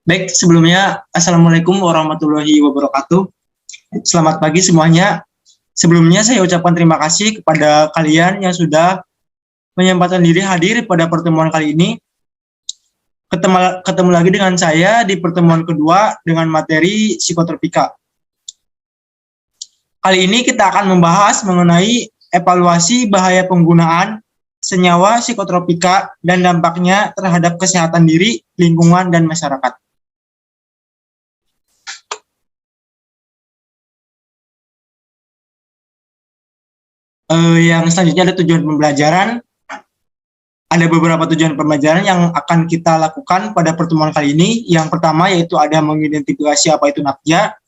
Baik, sebelumnya Assalamualaikum warahmatullahi wabarakatuh. Selamat pagi semuanya. Sebelumnya saya ucapkan terima kasih kepada kalian yang sudah menyempatkan diri hadir pada pertemuan kali ini. Ketemu lagi dengan saya di pertemuan kedua dengan materi psikotropika. Kali ini kita akan membahas mengenai evaluasi bahaya penggunaan senyawa psikotropika dan dampaknya terhadap kesehatan diri, lingkungan, dan masyarakat. Yang selanjutnya ada tujuan pembelajaran. Ada beberapa tujuan pembelajaran yang akan kita lakukan pada pertemuan kali ini. Yang pertama yaitu ada mengidentifikasi apa itu nafja.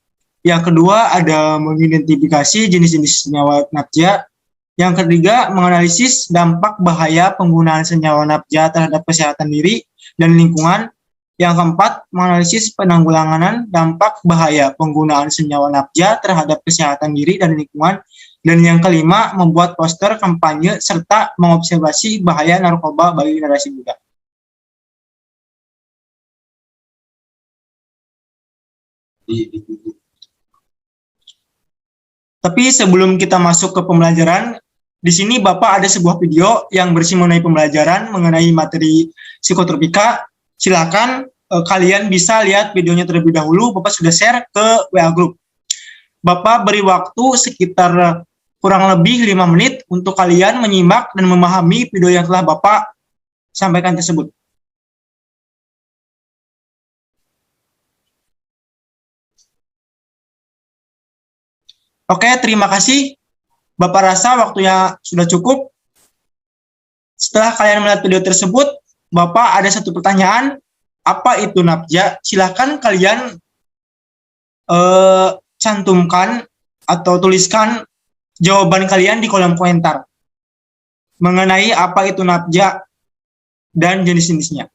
Yang kedua ada mengidentifikasi jenis-jenis senyawa nafja. Yang ketiga menganalisis dampak bahaya penggunaan senyawa nafja terhadap kesehatan diri dan lingkungan. Yang keempat menganalisis penanggulangan dampak bahaya penggunaan senyawa nafja terhadap kesehatan diri dan lingkungan. Dan yang kelima, membuat poster kampanye serta mengobservasi bahaya narkoba bagi generasi muda. Tapi sebelum kita masuk ke pembelajaran, di sini Bapak ada sebuah video yang bersih mengenai pembelajaran mengenai materi psikotropika. Silakan kalian bisa lihat videonya terlebih dahulu. Bapak sudah share ke WA Group. Bapak beri waktu sekitar kurang lebih 5 menit untuk kalian menyimak dan memahami video yang telah Bapak sampaikan tersebut. Oke, terima kasih. Bapak rasa waktunya sudah cukup. Setelah kalian melihat video tersebut, Bapak ada satu pertanyaan, apa itu nafja? Silahkan kalian cantumkan atau tuliskan jawaban kalian di kolom komentar mengenai apa itu nafja dan jenis-jenisnya.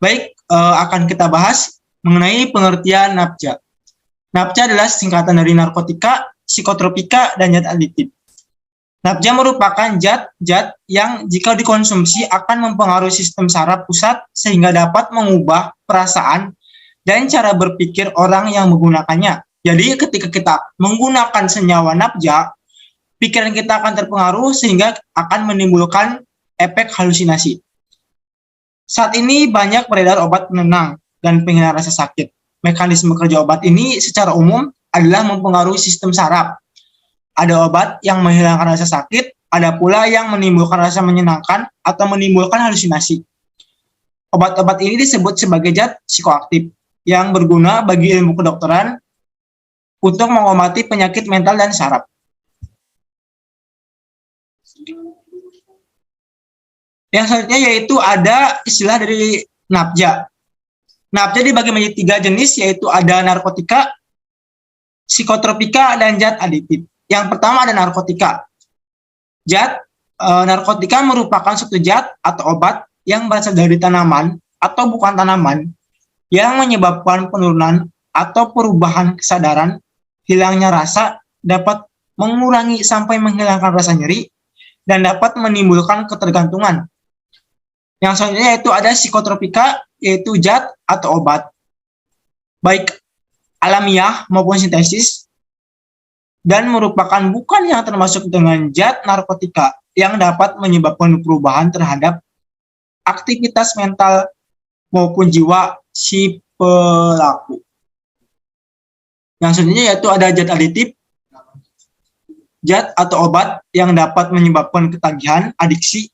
Baik, akan kita bahas mengenai pengertian nafja. Nafja adalah singkatan dari narkotika, psikotropika, dan zat adiktif. Nafja merupakan zat-zat yang jika dikonsumsi akan mempengaruhi sistem saraf pusat sehingga dapat mengubah perasaan dan cara berpikir orang yang menggunakannya. Jadi ketika kita menggunakan senyawa nafja, pikiran kita akan terpengaruh sehingga akan menimbulkan efek halusinasi. Saat ini banyak beredar obat penenang dan penghilang rasa sakit. Mekanisme kerja obat ini secara umum adalah mempengaruhi sistem saraf. Ada obat yang menghilangkan rasa sakit, ada pula yang menimbulkan rasa menyenangkan atau menimbulkan halusinasi. Obat-obat ini disebut sebagai zat psikoaktif yang berguna bagi ilmu kedokteran untuk mengobati penyakit mental dan saraf. Yang selanjutnya yaitu ada istilah dari nafja. Nafja dibagi menjadi 3 jenis, yaitu ada narkotika, psikotropika, dan zat adiktif. Yang pertama ada narkotika. Narkotika merupakan suatu zat atau obat yang berasal dari tanaman atau bukan tanaman yang menyebabkan penurunan atau perubahan kesadaran, hilangnya rasa, dapat mengurangi sampai menghilangkan rasa nyeri, dan dapat menimbulkan ketergantungan. Yang selanjutnya yaitu ada psikotropika, yaitu zat atau obat, baik alamiah maupun sintesis, dan merupakan bukan yang termasuk dengan zat narkotika yang dapat menyebabkan perubahan terhadap aktivitas mental maupun jiwa si pelaku. Yang selanjutnya yaitu ada zat adiktif, zat atau obat yang dapat menyebabkan ketagihan, adiksi.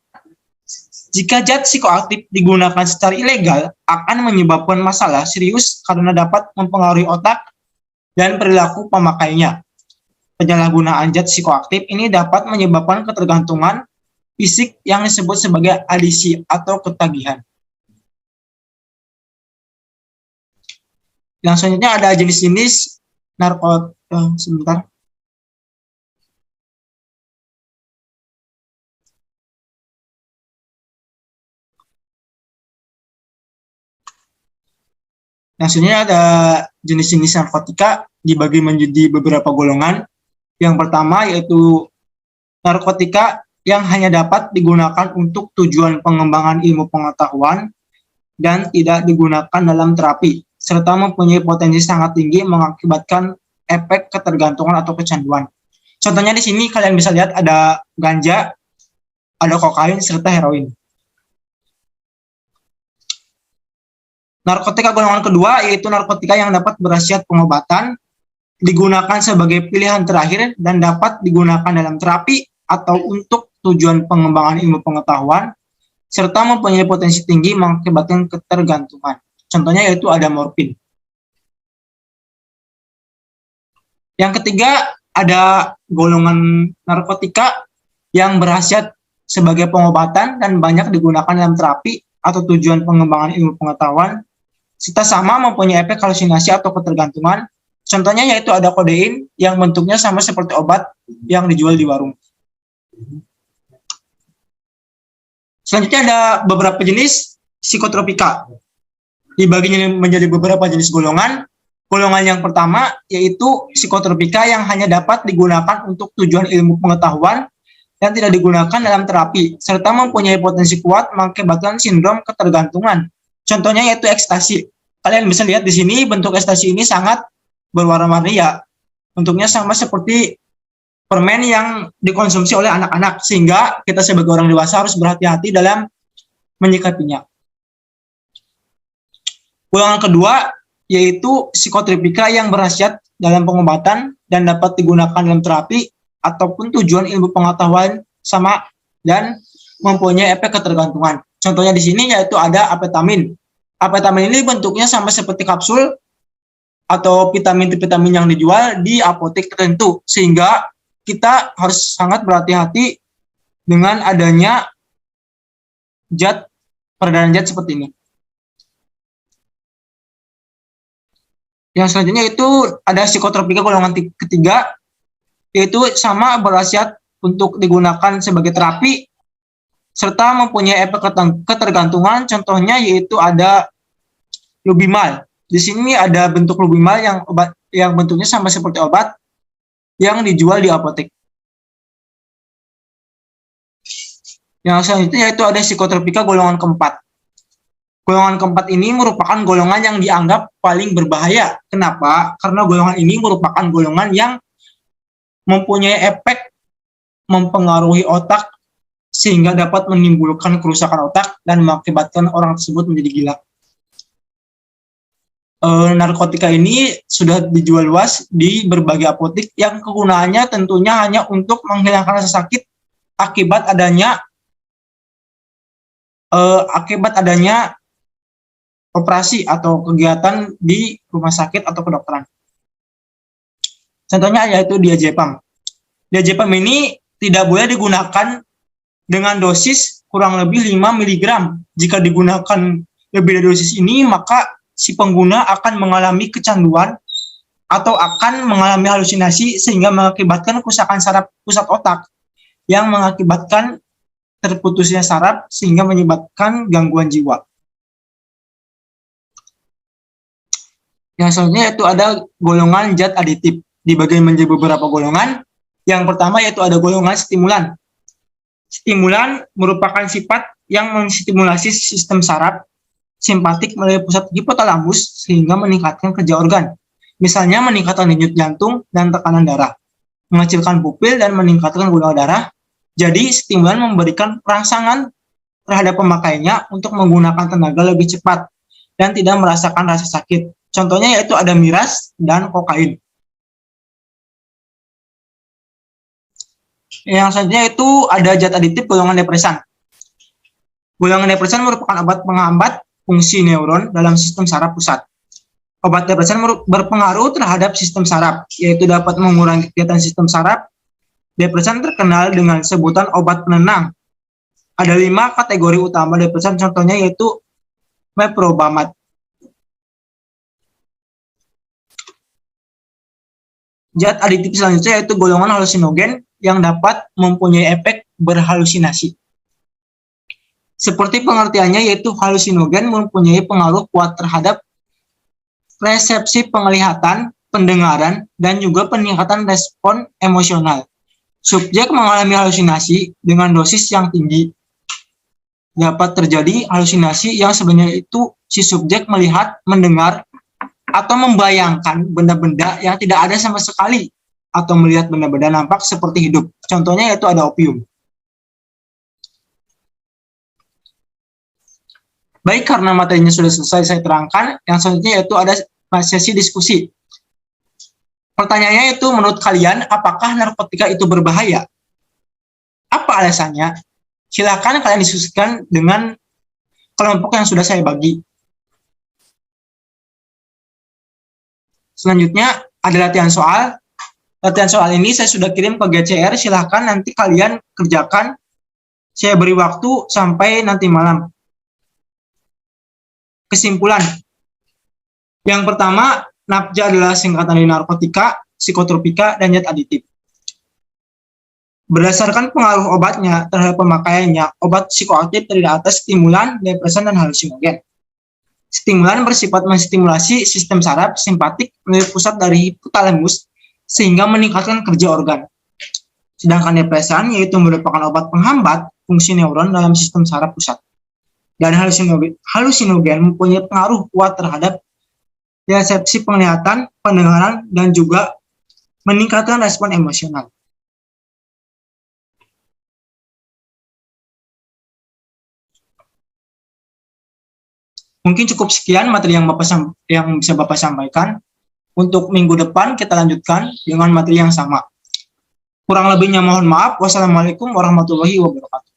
Jika zat psikoaktif digunakan secara ilegal, akan menyebabkan masalah serius karena dapat mempengaruhi otak dan perilaku pemakainya. Penyalahgunaan zat psikoaktif ini dapat menyebabkan ketergantungan fisik yang disebut sebagai adiksi atau ketagihan. Yang selanjutnya ada jenis-jenis sebentar. Yang selanjutnya ada jenis-jenis narkotika dibagi menjadi beberapa golongan. Yang pertama yaitu narkotika yang hanya dapat digunakan untuk tujuan pengembangan ilmu pengetahuan dan tidak digunakan dalam terapi, serta mempunyai potensi sangat tinggi mengakibatkan efek ketergantungan atau kecanduan. Contohnya di sini kalian bisa lihat ada ganja, ada kokain, serta heroin. Narkotika golongan kedua yaitu narkotika yang dapat berkhasiat pengobatan, digunakan sebagai pilihan terakhir dan dapat digunakan dalam terapi atau untuk tujuan pengembangan ilmu pengetahuan, serta mempunyai potensi tinggi mengakibatkan ketergantungan. Contohnya yaitu ada morfin. Yang ketiga, ada golongan narkotika yang berkhasiat sebagai pengobatan dan banyak digunakan dalam terapi atau tujuan pengembangan ilmu pengetahuan, serta sama mempunyai efek halusinasi atau ketergantungan. Contohnya yaitu ada kodein yang bentuknya sama seperti obat yang dijual di warung. Selanjutnya ada beberapa jenis psikotropika. Dibagi menjadi beberapa jenis golongan. Golongan yang pertama yaitu psikotropika yang hanya dapat digunakan untuk tujuan ilmu pengetahuan dan tidak digunakan dalam terapi, serta mempunyai potensi kuat mengakibatkan sindrom ketergantungan. Contohnya yaitu ekstasi. Kalian bisa lihat di sini bentuk ekstasi ini sangat berwarna-warni ya. Bentuknya sama seperti permen yang dikonsumsi oleh anak-anak, sehingga kita sebagai orang dewasa harus berhati-hati dalam menyikapinya. Golongan kedua yaitu psikotropika yang berkhasiat dalam pengobatan dan dapat digunakan dalam terapi ataupun tujuan ilmu pengetahuan sama dan mempunyai efek ketergantungan. Contohnya di sini yaitu ada amfetamin. Amfetamin ini bentuknya sama seperti kapsul atau vitamin-vitamin yang dijual di apotek tertentu, sehingga kita harus sangat berhati-hati dengan adanya peredaran zat seperti ini. Yang selanjutnya itu ada psikotropika golongan ketiga, yaitu sama berkhasiat untuk digunakan sebagai terapi serta mempunyai efek ketergantungan. Contohnya yaitu ada lubimal. Di sini ada bentuk lubimal yang bentuknya sama seperti obat yang dijual di apotek. Yang selanjutnya yaitu ada psikotropika golongan keempat. Golongan keempat ini merupakan golongan yang dianggap paling berbahaya. Kenapa? Karena golongan ini merupakan golongan yang mempunyai efek mempengaruhi otak sehingga dapat menimbulkan kerusakan otak dan mengakibatkan orang tersebut menjadi gila. Narkotika ini sudah dijual luas di berbagai apotek yang kegunaannya tentunya hanya untuk menghilangkan rasa sakit akibat adanya operasi atau kegiatan di rumah sakit atau kedokteran. Contohnya yaitu diazepam. Diazepam ini tidak boleh digunakan dengan dosis kurang lebih 5 mg. Jika digunakan lebih dari dosis ini, maka si pengguna akan mengalami kecanduan atau akan mengalami halusinasi sehingga mengakibatkan kerusakan saraf pusat otak yang mengakibatkan terputusnya saraf sehingga menyebabkan gangguan jiwa. Yang selanjutnya yaitu ada golongan zat aditif. Dibagi menjadi beberapa golongan. Yang pertama yaitu ada golongan stimulan. Stimulan merupakan sifat yang menstimulasi sistem saraf simpatik melalui pusat hipotalamus sehingga meningkatkan kerja organ. Misalnya meningkatkan denyut jantung dan tekanan darah, mengecilkan pupil dan meningkatkan gula darah. Jadi stimulan memberikan rangsangan terhadap pemakainya untuk menggunakan tenaga lebih cepat dan tidak merasakan rasa sakit. Contohnya yaitu ada miras dan kokain. Yang selanjutnya itu ada zat aditif golongan depresan. Golongan depresan merupakan obat penghambat fungsi neuron dalam sistem saraf pusat. Obat depresan berpengaruh terhadap sistem saraf, yaitu dapat mengurangi kegiatan sistem saraf. Depresan terkenal dengan sebutan obat penenang. Ada 5 kategori utama depresan, contohnya yaitu meprobamat. Zat aditif selanjutnya yaitu golongan halusinogen yang dapat mempunyai efek berhalusinasi. Seperti pengertiannya yaitu halusinogen mempunyai pengaruh kuat terhadap persepsi penglihatan, pendengaran, dan juga peningkatan respon emosional. Subjek mengalami halusinasi dengan dosis yang tinggi. Dapat terjadi halusinasi yang sebenarnya itu si subjek melihat, mendengar, atau membayangkan benda-benda yang tidak ada sama sekali, atau melihat benda-benda nampak seperti hidup. Contohnya yaitu ada opium. Baik, karena materinya sudah selesai saya terangkan, yang selanjutnya yaitu ada sesi diskusi. Pertanyaannya itu, menurut kalian, apakah narkotika itu berbahaya? Apa alasannya? Silakan kalian diskusikan dengan kelompok yang sudah saya bagi. Selanjutnya ada latihan soal. Latihan soal ini saya sudah kirim ke GCR, silakan nanti kalian kerjakan. Saya beri waktu sampai nanti malam. Kesimpulan. Yang pertama, NAPJA adalah singkatan dari narkotika, psikotropika, dan zat aditif. Berdasarkan pengaruh obatnya terhadap pemakaiannya, obat psikoaktif terdiri atas stimulan, depresan, dan halusinogen. Stimulan bersifat menstimulasi sistem saraf simpatik melalui pusat dari hipotalamus sehingga meningkatkan kerja organ. Sedangkan depresan yaitu merupakan obat penghambat fungsi neuron dalam sistem saraf pusat. Dan halusinogen mempunyai pengaruh kuat terhadap persepsi penglihatan, pendengaran, dan juga meningkatkan respon emosional. Mungkin cukup sekian materi yang bisa Bapak sampaikan. Untuk minggu depan kita lanjutkan dengan materi yang sama. Kurang lebihnya mohon maaf. Wassalamualaikum warahmatullahi wabarakatuh.